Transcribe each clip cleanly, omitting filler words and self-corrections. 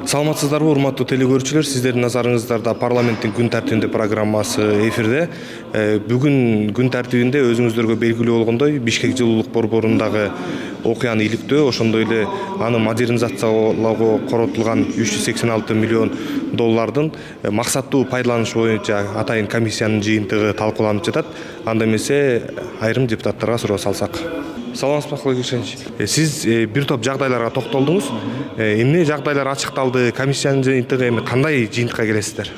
Саламатсыздарбы, урматтуу телекөрүүчүлөр, сиздердин назарыңыздарда парламенттин күн тартибинде программасы эфирде. Бүгүн күн тартибинде өзүңүздөргө белгилүү болгондой Бишкек жылуулук борборундагы окуяны иликтөө, ошондой эле аны модернизациялоого коротулган 386 миллион доллардын максаттуу пайдаланышы боюнча атайын комиссиянын жыйынтыгы талкууланып жатат. Анда эмесе айрым депутаттарга суроо салсак. Саламатсызбы Акылбек. Сиз бир топ жагдайларга токтолдуңуз. Эмне жагдайлар ачыкталды? Комиссиянын жыйынтыгы эми кандай жыйынтыкка келесиздер?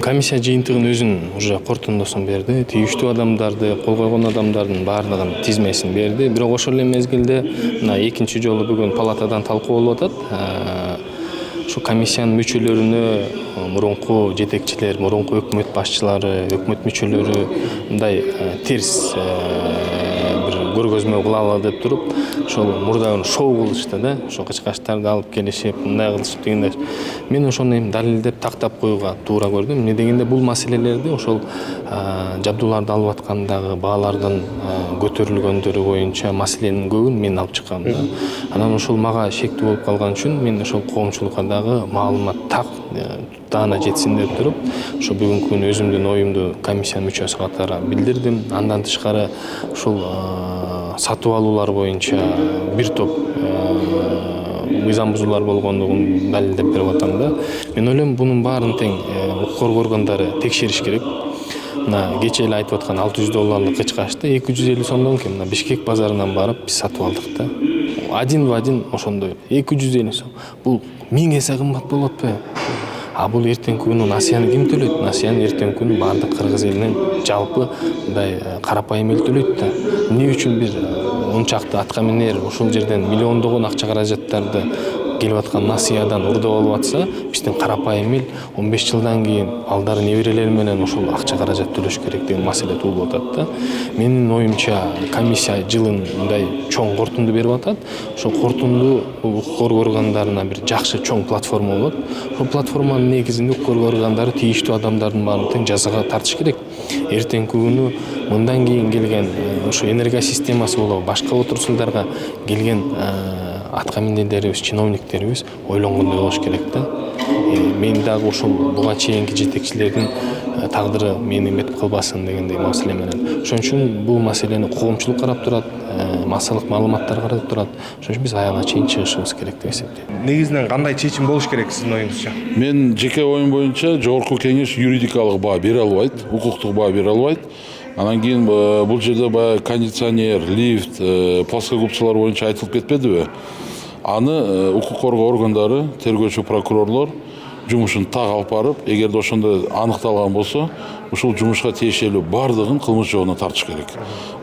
Комиссия жыйынтыгын өзүн уже корутундусун берди. Тийиштүү адамдарды, кол койгон адамдардын баардыгын тизмесин берди. Бирок ошол эле мезгилде мына экинчи жолу бүгүн палатадан талкуу болуп атат. Şu комиссиянын мүчөлөрүнө мурунку жетекчилер, мурунку өкмөт башчылары, өкмөт мүчөлөрү мындай терс бир көргөзмө кылалы деп туруп, ошол мурда шоу кылышты да, ошо кычкачтарды алып келишип, мындай кылышып дегенде, мен ошону эми далилдеп тактап коюуга туура көрдүм. Эмне дегенде бул маселелерди ошол жабдууларды алып аткандагы баалардын көтөрүлгөндөрү боюнча маселенин көбүн мен алып чыккам да. Анан ошол мага шектүү болуп калган үчүн мен ошол коомчулукка маалымат так таана жетсин деп туруп, ошо бүгүнкү күнү өзүмдүн оюмду комиссиянын мүчөсү катары билдирдим. Андан тышкары ушул сатып алуулар боюнча бир топ мыйзам бузуулар болгондугун далилдеп берип атам да. Мен ойлойм, бунун баарын тең укук коргоо органдары текшериш керек. Мына кечээ эле айтып аткан $600 кычкачты 250 сомдон кийин мына Бишкек базарынан барып биз сатып алдык да. Один в один ошондой 250 сом. Бул 1000 эсе кымбат болот атпайбы? Бул эртеңки күнү насыяны ким төлөйт? Насыяны эртеңки күнү баардык кыргыз элинин жалпы мындай карапайым эл төлөйт да. Эмне үчүн бир ончакты атка минер ушул жерден миллиондогон акча каражаттарды келип аткан насыядан урдап алып атса, биздин карапайым эл 15 жылдан кийин балдары неберелери менен ошол акча каражат төлөш керек деген маселе туулуп атат да. Менин оюмча комиссия жылын мындай чоң кортунду берип атат. Ошол кортунду укук коргоо органдарына бир жакшы чоң платформа болот. Ошол платформанын негизинде укук коргоо органдары тийиштүү адамдардын баарын тең жазага тартыш керек. Эртеңки күнү мындан кийин келген ошо энергосистемасы болобу, башка отурсулдарга келген атка минерлерибиз, чиновниктерибиз ойлонгондой болуш керек да. Мен дагы ошол буга чейинки жетекчилердин тагдыры мени эметип калбасын дегендей маселе менен. Ошон үчүн бул маселени коомчулук карап турат, массалык маалыматтар карап турат. Ошон үчүн биз аягына чейин чыгышыбыз керек деп эсептейм. Негизинен кандай чечим болуш керек сиздин оюңузча? Мен жеке оюм боюнча жогорку кеңеш юридикалык баа бере албайт, укуктук баа бере албайт. Анан кийин бул жерде баягы кондиционер, лифт, плоскогубцалар боюнча айтылып кетпедиби? Аны укук коргоо органдары, тергөөчү прокурорлор жумушун так алып барып, эгерде ошондо аныкталган болсо, ушул жумушка тиешелүү бардыгын кылмыш жолуна тартыш керек.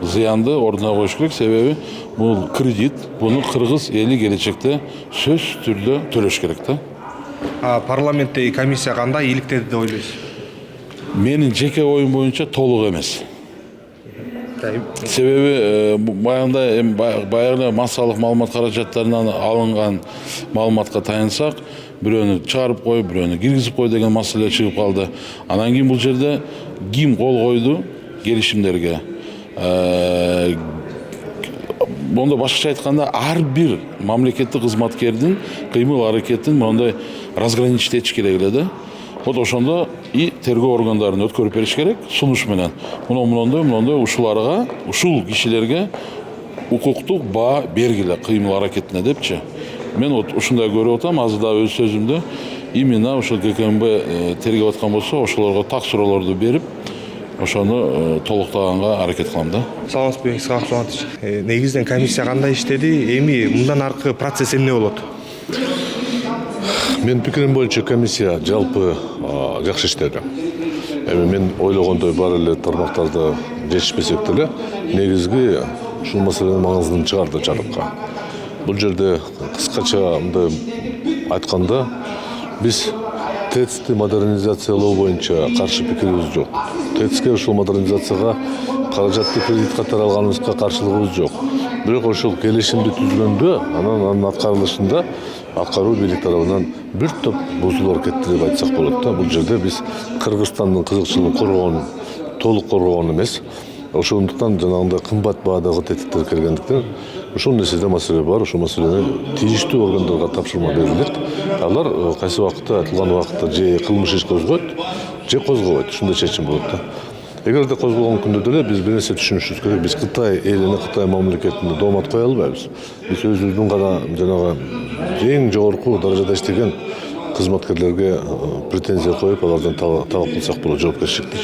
Зыянды ордуна коюш керек, себеби бул кредит, буну кыргыз эли келечекте сөзсүз түрдө төлөш керек да. Парламенттеги комиссия кандай иликтеди деп ойлойсуз? Менин жеке оюм боюнча толук эмес. Себеби баягы массалык маалымат каражаттарынан алынган маалыматка таянсак, бирөөнү чыгарып кой, бирөөнү киргизип кой деген маселе чыгып калды. Анан кийин бул жерде ким кол койду келишимдерге? Монда башкача айтканда ар бир мамлекеттик кызматкердин кыймыл аракетин мондай разграничить этиш керек эле да. Вот ошондо и тергөө органдарын өткөрүп бериш керек сунуш менен. Мындай ушул кишилерге укуктук баа бергиле кыймыл аракетине депчи. Мен вот ушундай көрүп атам, азыр да өз сөзүмдө именно ошол ГКМБ тергеп аткан болсо, ошолорго так суроолорду берип, ошону толуктаганга аракет кылам да. Саламатсызбы Ахматович. Негизинен комиссия кандай иштеди? Эми мындан аркы процесс эмне болот? Мен пикирим боюнча комиссия жалпы жакшы иштеди. Мен ойлогондой бар эле тармактарды жетишпесек деле, негизги ушул маселенин маңыздын чыгарды жарыкка. Бул жерде кыскача мындай айтканда, биз ТЭЦти модернизациялоо боюнча каршы пикирибиз жок. ТЭЦке ушул модернизацияга каражатты кредит катары алганыбызга каршылыгыбыз жок. Бирок ошол келишимди түзгөндө, анын аткарылышында аткаруу бийлик тарабынан бир топ бузуулар кетти деп айтсак болот да. Бул жерде биз Кыргызстандын кызыкчылыгын коргоон, толук коргоон эмес. Ошондуктан жанагындай кымбат баадагы тетиктер келгендиктен ушул нерседе маселе бар. Ушул маселени тийиштүү органдарга тапшырма берилет. Алар кайсы убакытта айтылган убакытта же кылмыш иш козгойт, же козгобойт. Ушундай чечим болот да. Эгерде козголгон күндө деле биз бир нерсе түшүнүшүбүз керек. Биз Кытай элине, Кытай мамлекетине доомат кое албайбыз. Биз өзүбүздүн гана жанагы эң жогорку даражада иштеген кызматкерлерге претензия коюп, алардан талап кылсак болот жоопкерчиликти.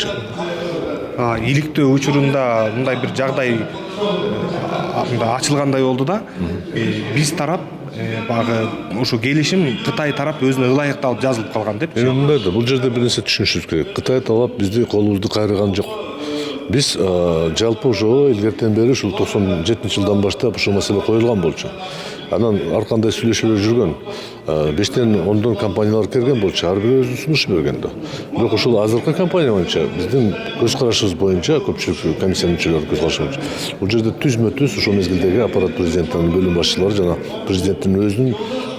Иликтөө учурунда мындай бир жагдай ачылгандай болду да. Биз тарап багы ушу келишим Кытай тарап өзүнө ылайыкталып жазылып калган деп. Мындай да, бул жерде бир нерсе түшүнүшүбүз керек. Кытай талап бизди колубузду кайрыган жок. Биз жалпы ошо илгертен бери ушул 97-жылдан баштап ушул маселе коюлган болчу. Анан ар кандай сүйлөшүүлөр жүргөн. 5тен 10дон компаниялар келген болчу, ар бири өзүнүн сунуш берген да. Бирок ушул азыркы компания боюнча биздин көз карашыбыз боюнча, көпчүлүк комиссиянын мүчөлөрүнүн көз карашы боюнча бул жерде түзмө-түз ушул мезгилдеги аппарат президентинин бөлүм башчылары жана президенттин өзүнүн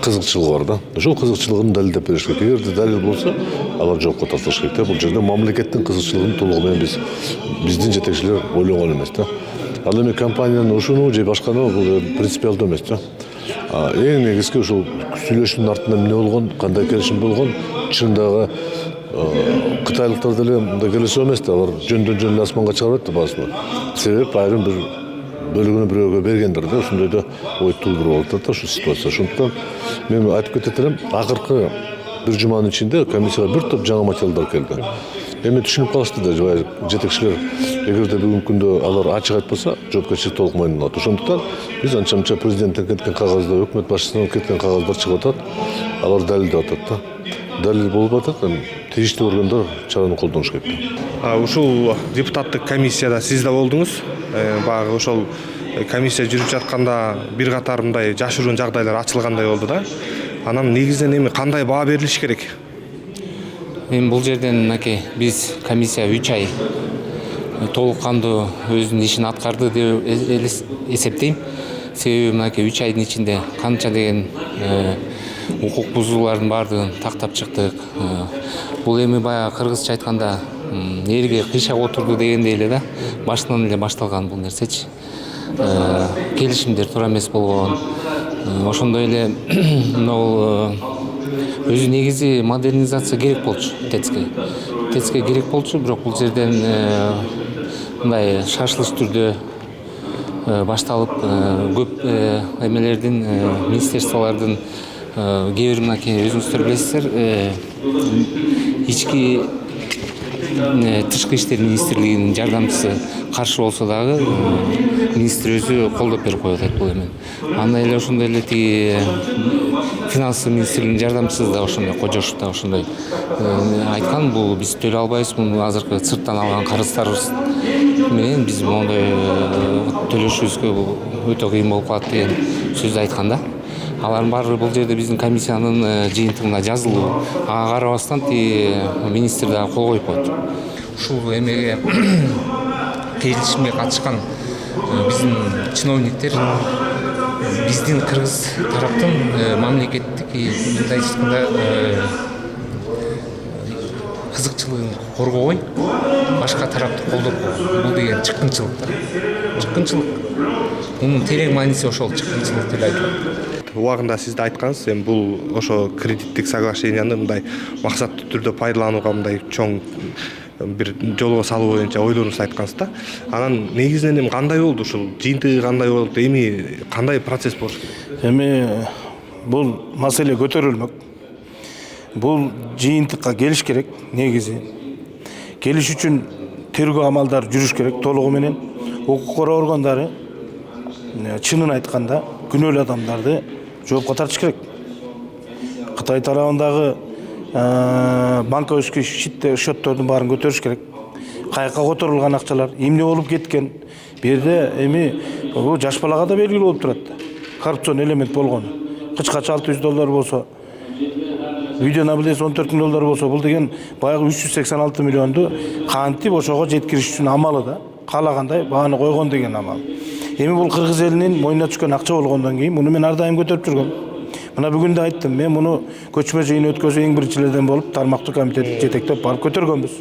кызыкчылыгы бар да. Ошол кызыкчылыгын далилдеп бериш керек. Эгерде далил болсо, алар жоопко тартылыш керек да. Бул жерде мамлекеттин кызыкчылыгын толугу менен биздин жетекчилер ойлогон эмес да. Ал эми компаниянын ушуну же башканы бул принципиалдуу эмес да. Эң негизги ушул сүйлөшүүнүн артында эмне болгон, кандай келишим болгон, чындагы кытайлыктар деле мындай келиси эмес да, алар жөндөн эле асманга чыгарбайт да баасын. Себеп айрым бир бөлүгүнү бирөөгө бергендер да, ошондой да ой туудуруп алат да ушул ситуация. Ошондуктан мен айтып кетет элем, акыркы бир жуманын ичинде комиссияга бир топ жаңы материалдар келди. Эми түшүнүп калышты да жетекчилер, эгерде бүгүнкү күндө алар ачык айтпаса, жоопкерчилик толук мойнуна алат. Ошондуктан биз анча-мынча президенттен кеткен кагаздар, өкмөт башчысынан кеткен кагаздар чыгып атат, алар далилдеп атат да. Далил болуп атат, тийиштүү органдар чараны колдонуш керек да. Ушул депутаттык комиссияда сиз да болдуңуз. Багы ошол комиссия жүрүп жатканда бир катар мындай жашыруун жагдайлар ачылгандай болду да. Анан негизинен эми кандай баа берилиш керек? Мен бул жерден биз комиссия 3 ай толук кандуу өзүнүн ишин аткарды деп эсептейм. Себеби 3 айдын ичинде канча деген укук бузуулардын баардыгын тактап чыктык. Бул эми баягы кыргызча айтканда эрге кыйшак отурду дегендей эле да, башынан эле башталган бул нерсечи. Келишимдер туура эмес болгон. Ошондой эле өзү негизи модернизация керек болчу ТЭЦке. ТЭЦке керек болчу, бирок бул жерден мындай шашылыш түрдө башталып көп эмелердин, министерстволордун кээ бир өзүңүздөр билесиздер, ички тышкы иштер министрлигинин жардамчысы каршы болсо дагы министр өзү колдоп берип коюп атат бул эми. Анда эле ошондой эле тиги финансы министрлигинин жардамчысы да ошондой Кожошов да ошондой айткан, бул биз төлөй албайбыз, муну азыркы сырттан алган карыздарыбыз менен биз моундай төлөшүбүзгө өтө кыйын болуп калат деген сөздү айткан да. Алардын баары бул жерде биздин комиссиянын жыйынтыгында жазылуу. Ага карабастан министр да кол коюп коет. Ушул эмеге келишимге катышкан биздин чиновниктер биздин кыргыз тараптын мамлекеттик мындай айтканда кызыкчылыгын коргобой башка тарапты колдоп койгон. Бул деген чыккынчылык да. Чыккынчылык. Мунун терең мааниси ошол чыккынчылык деп айтылат. Убагында сиз да айткансыз, эми бул ошо кредиттик соглашенияны мындай максаттуу түрдө пайдаланууга мындай чоң бир жолго салуу боюнча ойлоруңузду айткансыз да. Анан негизинен эми кандай болду ушул жыйынтыгы, кандай болду, эми кандай процесс болуш керек? Эми бул маселе көтөрүлмөк. Бул жыйынтыкка келиш керек негизи. Келиш үчүн тергөө амалдары жүрүш керек толугу менен. Укук коргоо органдары чынын айтканда күнөөлүү адамдарды жоопко тартыш керек. Кытай тарабындагы банковский счеттордун баарын көтөрүш керек. Каяка которулган акчалар, эмне болуп кеткен. Бу жерде эми бул жаш балага да белгилүү болуп турат. Коррупцион элемент болгону. Кычкача $600 болсо, видеонабилес $14,000 болсо, бул деген баягы 386 миллионду кантип ошого жеткириш үчүн амалы да. Каалагандай бааны койгон деген амал. Эми бул кыргыз элинин мойнуна түшкөн акча болгондон кийин муну мен ар дайым көтөрүп жүргөм. Мына бүгүн да айттым, мен муну көчмө жыйын өткөзүү эң биринчилерден болуп, тармактык комитет жетектеп барып көтөргөнбүз.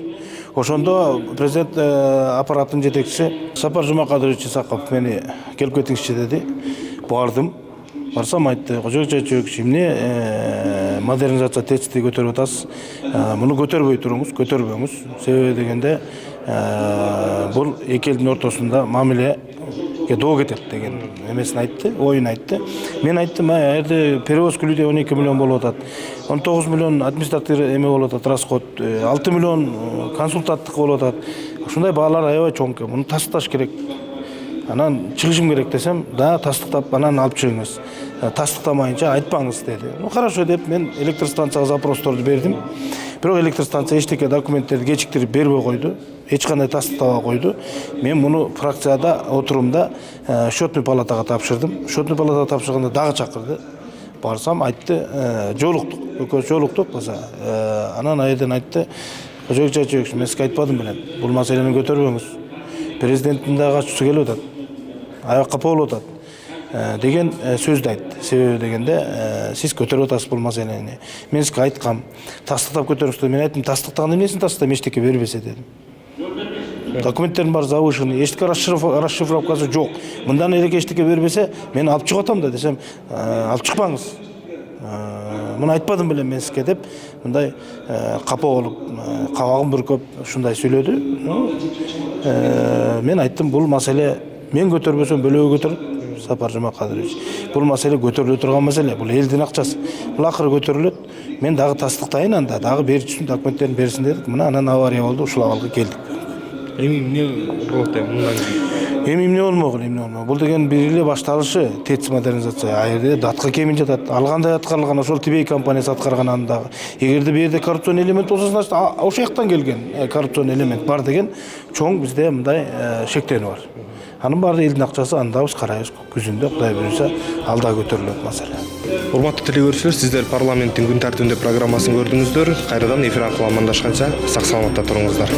Ошондо президент аппараттын жетекчиси Сапар Жумакадырович Исаков мени келип кетиңизчи деди. Бардым. Барсам айтты, кожок чечек, эмне модернизация тетисти көтөрүп атасыз. Муну көтөрбөй туруңуз, көтөрбөңүз. Себеби дегенде бул эки элдин ортосунда мамилеге доо кетет деген эмесин айтты, оюн айтты. Мен айттым, жерде перевоз күлүдө 12 миллион болуп атат. 19 миллион административный эме болуп атат, расход, 6 миллион консультанттык болуп атат. Ушундай баалар аябай чоң. Муну тастыкташ керек. Анан чыгышым керек десем, да тастыктап анан алып чыгыңыз. Тастыктамайынча айтпаңыз деди. Хорошо деп мен электростанцияга запросторду бердим. Бирок электростанция эчтеке документтерди кечиктирип бербей койду. Эч кандай тастыктабай койду. Мен муну фракцияда отурумда счетный палатага тапшырдым. Счетный палатага тапшырганда дагы чакырды. Барсам айтты, жолуктук. Экөөбүз жолуктук болсо. Анан айдан айтты, кожок чечек, мен сизге айтпадым белем. Бул маселени көтөрбөңүз. Президенттин дагы ачуусу келип атат. Аякка болуп атат деген сөздү айтты. Себеби дегенде сиз көтөрүп атасыз бул маселени. Мен сизге айткам, тастыктап көтөрүңүз. Мен айттым, тастыктаган эмесин тастыктап эчтеке бербесе дедим. Документтердин баары завышенный, эчтеке расшифровкасы жок. Мындан элек эчтеке бербесе, мен алып чыгып атам да десем, алып чыкпаңыз. Муну айтпадым белем мен сизге деп, мындай капа болуп, кабагым бүркөп ушундай сүйлөдү. Мен айттым, бул маселе мен көтөрбөсөм бөлөгө көтөрүп, Сапар Жумакадырович. Бул маселе көтөрүлө турган маселе, бул элдин акчасы. Бул акыры көтөрүлөт. Мен дагы тастыктайын анда, дагы берүүчүсүн документтерин берсин дедик. Мына анан авария болду, ушул абалга келдик. Эми эмне болот деп мындан кийин? Эми эмне болмогул. Бул деген бир эле башталышы, ТЭЦ модернизация. Айрде датка кемин жатат. Алгандай аткарылган ошол Тибей компаниясы аткарган андагы. Эгерде бу жерде коррупцион элемент болсо, значит, ошол жактан келген коррупцион элемент бар деген чоң бизде мындай шектенүү бар. Анын баары элдин акчасы, анда биз карайбыз. Күзүндө Кудай буйруса алда көтөрүлөт маселе. Урматтуу телекөрүүчүлөр, сиздер парламенттин күн тартибинде программасын көрдүңүздөр. Кайрадан эфир аркылуу амандашканча сак саламатта туруңуздар.